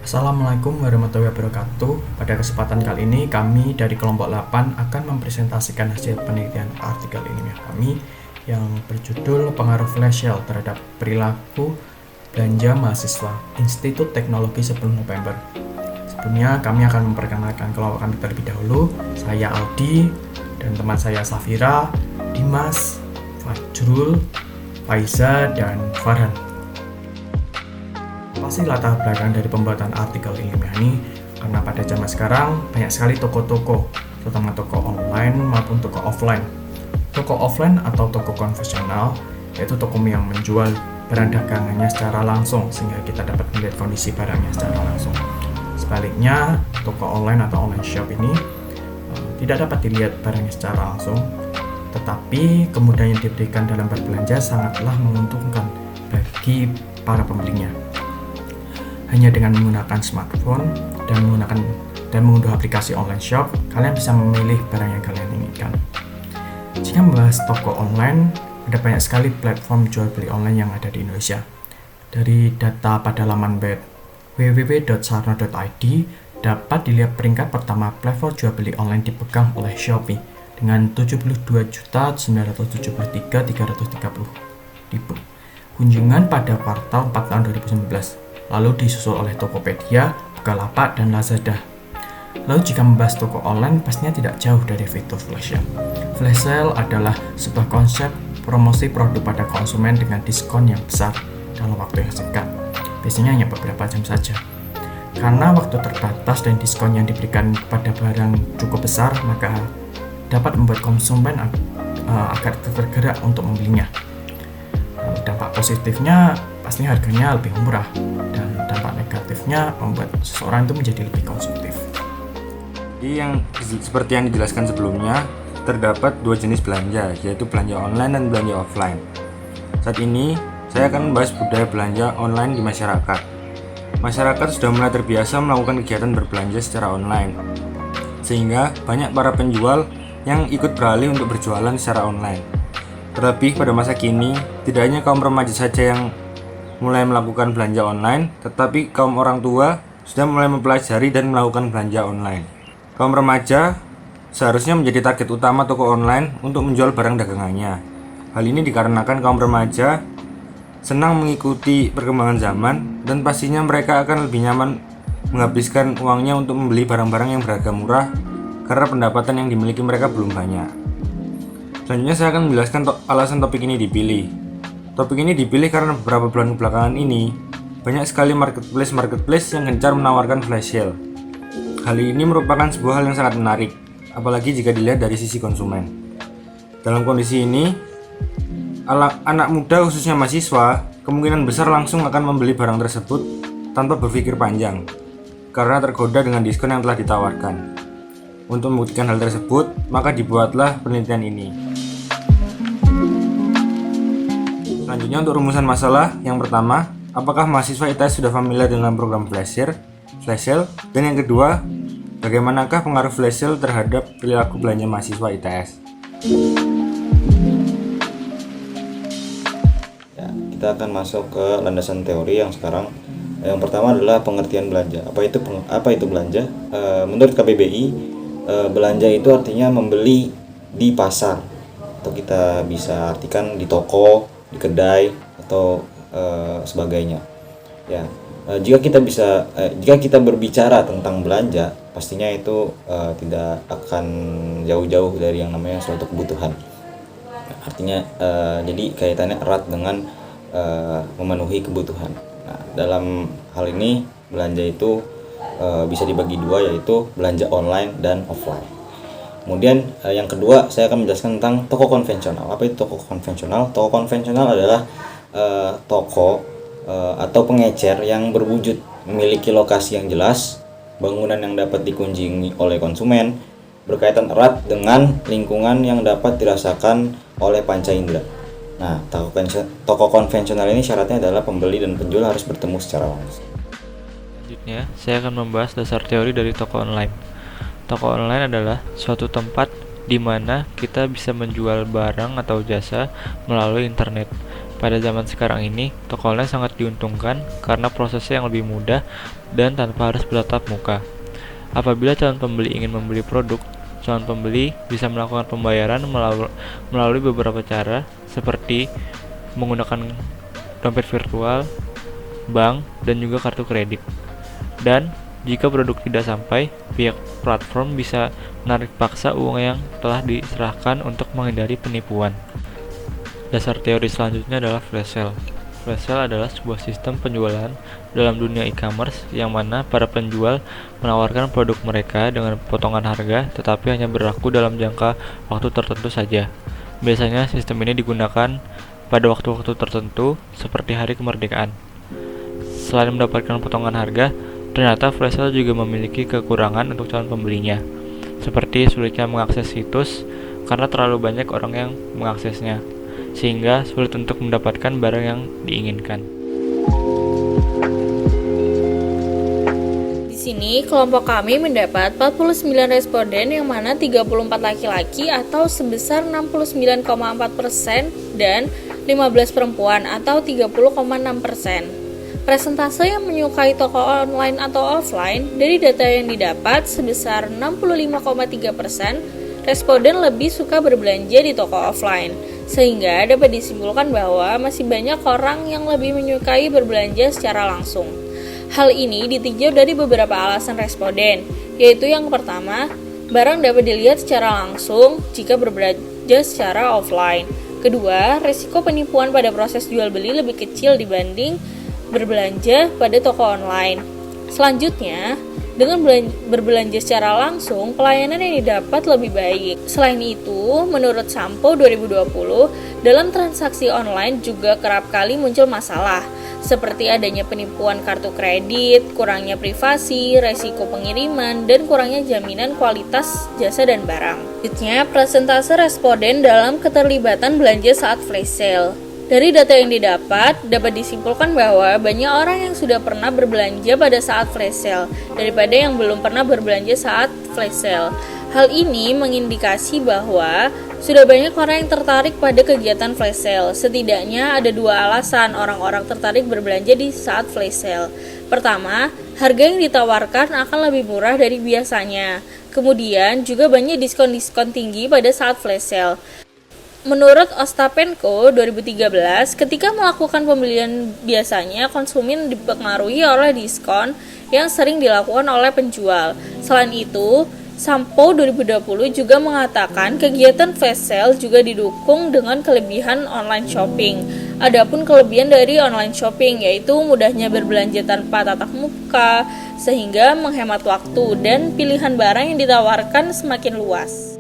Assalamualaikum warahmatullahi wabarakatuh. Pada kesempatan kali ini kami dari kelompok 8 akan mempresentasikan hasil penelitian artikel ilmiah kami yang berjudul Pengaruh Flash Sale terhadap Perilaku Belanja Mahasiswa Institut Teknologi 10 November. Sebelumnya kami akan memperkenalkan kelompok kami terlebih dahulu. Saya Aldi dan teman saya Safira, Dimas, Fajrul, Faiza, dan Farhan. Pasti latar belakang dari pembuatan artikel ilmiah ini karena pada zaman sekarang banyak sekali toko-toko, terutama toko online maupun toko offline. Toko offline atau toko konvensional yaitu toko yang menjual barang dagangannya secara langsung sehingga kita dapat melihat kondisi barangnya secara langsung. Sebaliknya, toko online atau online shop ini tidak dapat dilihat barangnya secara langsung, tetapi kemudahan yang diberikan dalam berbelanja sangatlah menguntungkan bagi para pembelinya. Hanya dengan menggunakan smartphone dan mengunduh aplikasi online shop, kalian bisa memilih barang yang kalian inginkan. Jika membahas toko online, ada banyak sekali platform jual beli online yang ada di Indonesia. Dari data pada laman web www.sarno.id dapat dilihat peringkat pertama platform jual beli online dipegang oleh Shopee dengan 72.973.330 ribu kunjungan pada kuartal 4 tahun 2019. Lalu disusul oleh Tokopedia, Bukalapak, dan Lazada. Lalu jika membahas toko online, pastinya tidak jauh dari fitur flash sale. Flash sale adalah sebuah konsep promosi produk pada konsumen dengan diskon yang besar dalam waktu yang singkat. Biasanya hanya beberapa jam saja. Karena waktu terbatas dan diskon yang diberikan kepada barang cukup besar, maka dapat membuat konsumen agar tergerak untuk membelinya. Dampak positifnya pastinya harganya lebih murah, dan dampak negatifnya membuat seseorang itu menjadi lebih konsumtif. Jadi yang seperti yang dijelaskan sebelumnya, terdapat dua jenis belanja, yaitu belanja online dan belanja offline. Saat ini saya akan membahas budaya belanja online di masyarakat. Masyarakat sudah mulai terbiasa melakukan kegiatan berbelanja secara online, sehingga banyak para penjual yang ikut beralih untuk berjualan secara online. Terlebih pada masa kini, tidak hanya kaum remaja saja yang mulai melakukan belanja online, tetapi kaum orang tua sudah mulai mempelajari dan melakukan belanja online. Kaum remaja seharusnya menjadi target utama toko online untuk menjual barang dagangannya. Hal ini dikarenakan kaum remaja senang mengikuti perkembangan zaman dan pastinya mereka akan lebih nyaman menghabiskan uangnya untuk membeli barang-barang yang berharga murah karena pendapatan yang dimiliki mereka belum banyak. Selanjutnya saya akan menjelaskan alasan topik ini dipilih. Topik ini dipilih karena beberapa bulan belakangan ini banyak sekali marketplace yang gencar menawarkan flash sale. Hal ini merupakan sebuah hal yang sangat menarik, apalagi jika dilihat dari sisi konsumen. Dalam kondisi ini, anak muda khususnya mahasiswa kemungkinan besar langsung akan membeli barang tersebut tanpa berpikir panjang karena tergoda dengan diskon yang telah ditawarkan. Untuk membuktikan hal tersebut, maka dibuatlah penelitian ini. Selanjutnya untuk rumusan masalah, yang pertama, apakah mahasiswa ITS sudah familiar dengan program flash sale? Dan yang kedua, bagaimanakah pengaruh flash sale terhadap perilaku belanja mahasiswa ITS? Ya, kita akan masuk ke landasan teori yang sekarang. Yang pertama adalah pengertian belanja. Apa itu belanja? Menurut KBBI, belanja itu artinya membeli di pasar, atau kita bisa artikan di toko, di kedai, atau sebagainya. Ya, jika kita berbicara tentang belanja, pastinya itu tidak akan jauh-jauh dari yang namanya suatu kebutuhan. Artinya, jadi kaitannya erat dengan memenuhi kebutuhan. Nah, dalam hal ini belanja itu bisa dibagi dua, yaitu belanja online dan offline. Kemudian yang kedua, saya akan menjelaskan tentang toko konvensional. Apa itu toko konvensional? Toko konvensional adalah toko atau pengecer yang berwujud memiliki lokasi yang jelas, bangunan yang dapat dikunjungi oleh konsumen, berkaitan erat dengan lingkungan yang dapat dirasakan oleh panca indera. Nah, toko konvensional ini syaratnya adalah pembeli dan penjual harus bertemu secara langsung. Selanjutnya, saya akan membahas dasar teori dari toko online. Toko online adalah suatu tempat di mana kita bisa menjual barang atau jasa melalui internet. Pada zaman sekarang ini, toko online sangat diuntungkan karena prosesnya yang lebih mudah dan tanpa harus bertatap muka. Apabila calon pembeli ingin membeli produk, calon pembeli bisa melakukan pembayaran melalui beberapa cara seperti menggunakan dompet virtual, bank, dan juga kartu kredit. Dan jika produk tidak sampai, pihak platform bisa menarik paksa uang yang telah diserahkan untuk menghindari penipuan. Dasar teori selanjutnya adalah flash sale. Flash sale adalah sebuah sistem penjualan dalam dunia e-commerce yang mana para penjual menawarkan produk mereka dengan potongan harga tetapi hanya berlaku dalam jangka waktu tertentu saja. Biasanya sistem ini digunakan pada waktu-waktu tertentu seperti hari kemerdekaan. Selain mendapatkan potongan harga, ternyata flash sale juga memiliki kekurangan untuk calon pembelinya, seperti sulitnya mengakses situs karena terlalu banyak orang yang mengaksesnya, sehingga sulit untuk mendapatkan barang yang diinginkan. Di sini, kelompok kami mendapat 49 responden yang mana 34 laki-laki atau sebesar 69,4% dan 15 perempuan atau 30,6%. Persentase yang menyukai toko online atau offline dari data yang didapat sebesar 65,3%, responden lebih suka berbelanja di toko offline. Sehingga dapat disimpulkan bahwa masih banyak orang yang lebih menyukai berbelanja secara langsung. Hal ini ditinjau dari beberapa alasan responden, yaitu yang pertama, barang dapat dilihat secara langsung jika berbelanja secara offline. Kedua, risiko penipuan pada proses jual beli lebih kecil dibanding berbelanja pada toko online. Selanjutnya, dengan berbelanja secara langsung, pelayanan yang didapat lebih baik. Selain itu, menurut Sampo 2020, dalam transaksi online juga kerap kali muncul masalah, seperti adanya penipuan kartu kredit, kurangnya privasi, resiko pengiriman, dan kurangnya jaminan kualitas jasa dan barang. Selanjutnya, persentase responden dalam keterlibatan belanja saat flash sale. Dari data yang didapat, dapat disimpulkan bahwa banyak orang yang sudah pernah berbelanja pada saat flash sale daripada yang belum pernah berbelanja saat flash sale. Hal ini mengindikasi bahwa sudah banyak orang yang tertarik pada kegiatan flash sale. Setidaknya ada dua alasan orang-orang tertarik berbelanja di saat flash sale. Pertama, harga yang ditawarkan akan lebih murah dari biasanya. Kemudian juga banyak diskon-diskon tinggi pada saat flash sale. Menurut Ostapenko 2013, ketika melakukan pembelian biasanya konsumen dipengaruhi oleh diskon yang sering dilakukan oleh penjual. Selain itu, Sampo 2020 juga mengatakan kegiatan flash sale juga didukung dengan kelebihan online shopping. Adapun kelebihan dari online shopping yaitu mudahnya berbelanja tanpa tatap muka, sehingga menghemat waktu dan pilihan barang yang ditawarkan semakin luas.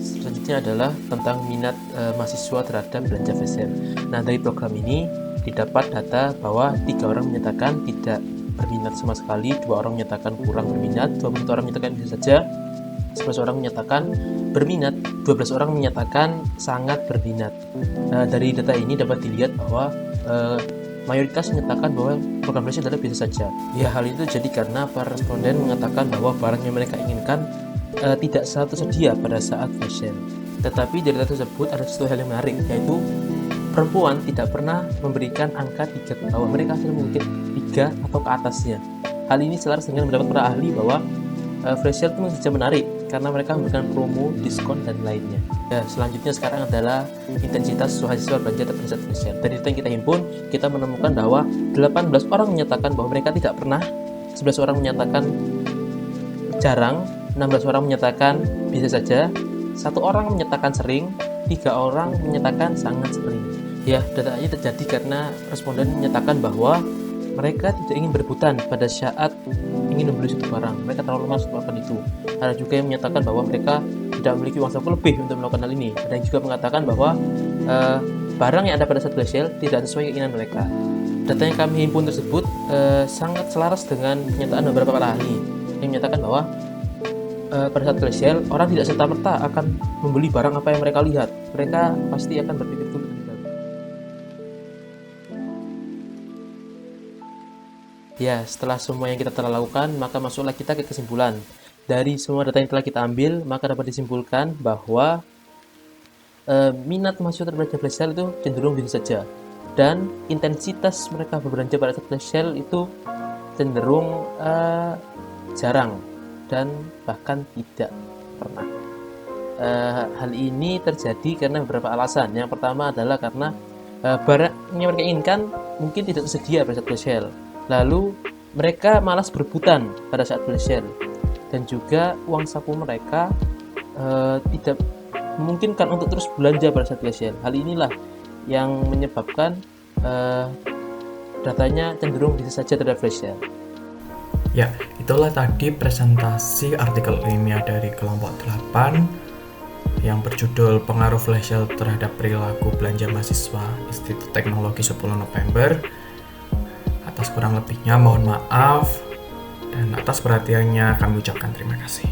Selanjutnya adalah tentang minat mahasiswa terhadap belanja flash sale. Nah, dari program ini didapat data bahwa 3 orang menyatakan tidak berminat sama sekali, 2 orang menyatakan kurang berminat, 20 orang menyatakan bisa saja, 11 orang menyatakan berminat, 12 orang menyatakan sangat berminat. Dari data ini dapat dilihat bahwa mayoritas menyatakan bahwa program flash sale adalah biasa saja. Ya, hal itu jadi karena para responden mengatakan bahwa barang yang mereka inginkan tidak selalu tersedia pada saat flash sale. Tetapi dari data tersebut ada satu hal yang menarik, yaitu perempuan tidak pernah memberikan angka 3 bahwa mereka selalu memiliki 3 atau ke atasnya. Hal ini selaras dengan pendapat para ahli bahwa flash sale itu saja menarik karena mereka memberikan promo, diskon, dan lainnya. Ya, selanjutnya sekarang adalah intensitas mahasiswa belanja pada saat flash sale. Dari data yang kita himpun, kita menemukan bahwa 18 orang menyatakan bahwa mereka tidak pernah, 11 orang menyatakan jarang, 16 orang menyatakan bisa saja, 1 orang menyatakan sering, 3 orang menyatakan sangat sering. Ya, data ini terjadi karena responden menyatakan bahwa mereka tidak ingin berebutan pada saat ingin membeli suatu barang. Mereka terlalu lemas untuk melakukan itu. Ada juga yang menyatakan bahwa mereka tidak memiliki uang saku lebih untuk melakukan hal ini. Ada yang juga mengatakan bahwa barang yang ada pada saat flash sale tidak sesuai keinginan mereka. Data yang kami himpun tersebut sangat selaras dengan pernyataan beberapa para ahli yang menyatakan bahwa pada saat flash sale, orang tidak serta-merta akan membeli barang apa yang mereka lihat. Mereka pasti akan berpikir dulu. Ya, setelah semua yang kita telah lakukan, maka masuklah kita ke kesimpulan. Dari semua data yang telah kita ambil, maka dapat disimpulkan bahwa minat mahasiswa terhadap flash sale itu cenderung begitu saja, dan intensitas mereka berbelanja pada saat flash sale itu cenderung jarang dan bahkan tidak pernah. Hal ini terjadi karena beberapa alasan. Yang pertama adalah karena barang yang mereka inginkan mungkin tidak tersedia pada saat flash sale, lalu mereka malas berebutan pada saat flash sale, dan juga uang saku mereka tidak memungkinkan untuk terus belanja pada saat flash sale. Hal inilah yang menyebabkan datanya cenderung bisa saja terhadap flash sale. Ya, itulah tadi presentasi artikel ilmiah dari kelompok 8 yang berjudul Pengaruh Flash Sale terhadap Perilaku Belanja Mahasiswa Institut Teknologi 10 November. Atas kurang lebihnya mohon maaf, dan atas perhatiannya kami ucapkan terima kasih.